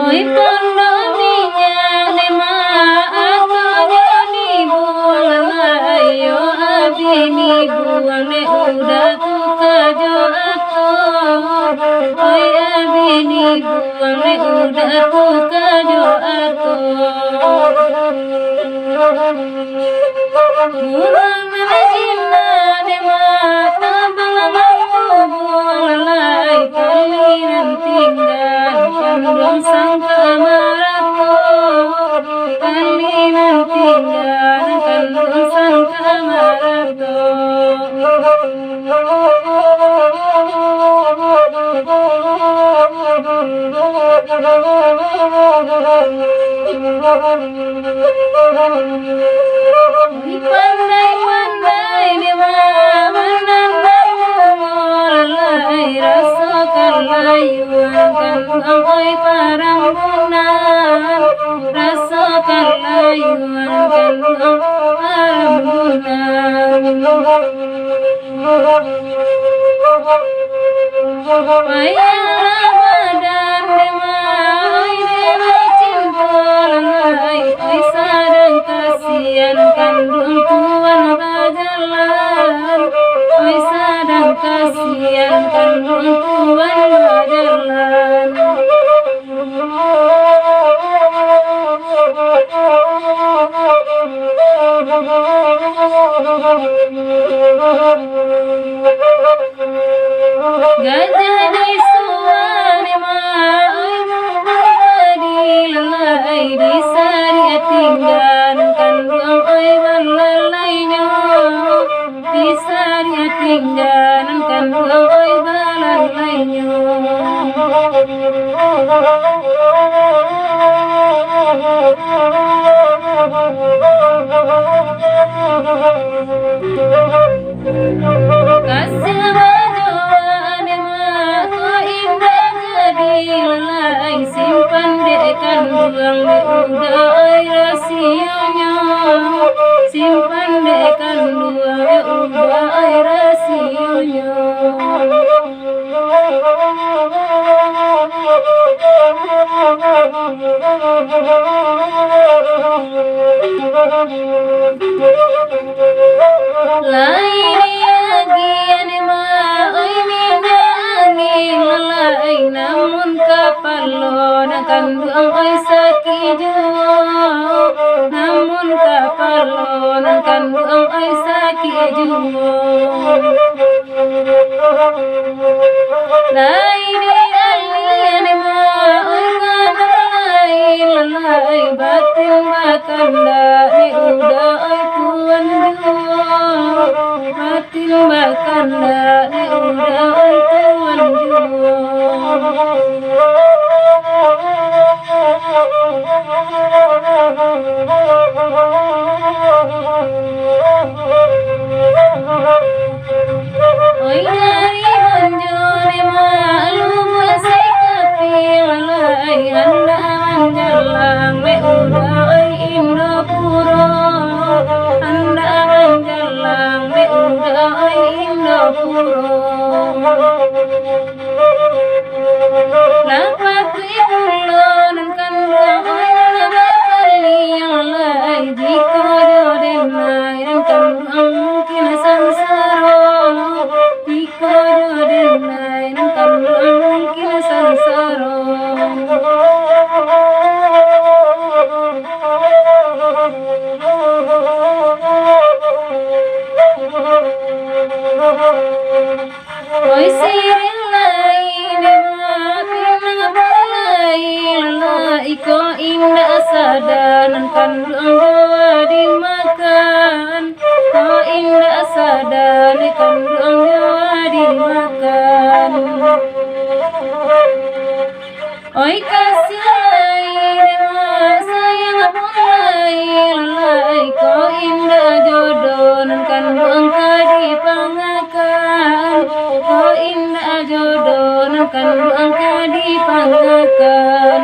Oi pandoninya nema aku jadi buang ayo abini buang ne udah tuh kajo aku. Oi abini buang ne udah tuh kajo aku. Buang menjina nema tabang aku buang lay kalian tinggal kandung sangka maratu kalian tinggal kandung sangka maratu. Pandai-pandai dewa menandangmu mulai rasakan layuan kandang oi parambunan rasakan layuan kandang parambunan. Wayang badan dewa oi dewa cintolan oi sarang kasihan kandung tuan bajalan oi sadang kasihan kandung tuan bajalan. Gajah di suwane ma oi lalai di sari tinggal kandung oi balalainya di sari tinggal kandung oi balalainya. Kasih bajuan ma ko indah jadi lalai simpan dek kandung udah oi rasionya simpan dek kandung udah oi rasionya. Namun kapalon kandung oi sakit jua namun kapalon kandung oi sakit jua. Lain alien ma oi kadalai lalai batin bakanda ni udah oi tuan jua batin bakanda ni udah oi tuan jua. Oi dari manjone malu masih kapil lai anda manjalang me udah oi Indopuro anda manjalang me udah oi Indopuro. Lapat ibulon kandung oi nabakali yang lai jika jodoh nai kandung mungkin sansaro jika jodoh nai kandung mungkin sansaro. Oi siril lain ma lalai ko indah sadanan kandung jua dimakan ko indah sadan kandung jua dimakan. Oi kasih lain ma sayang pun lain lalai ko indah jodoh nan kandu engka dipangakan. Kau indah jodoh nan kandu engka dipangakan.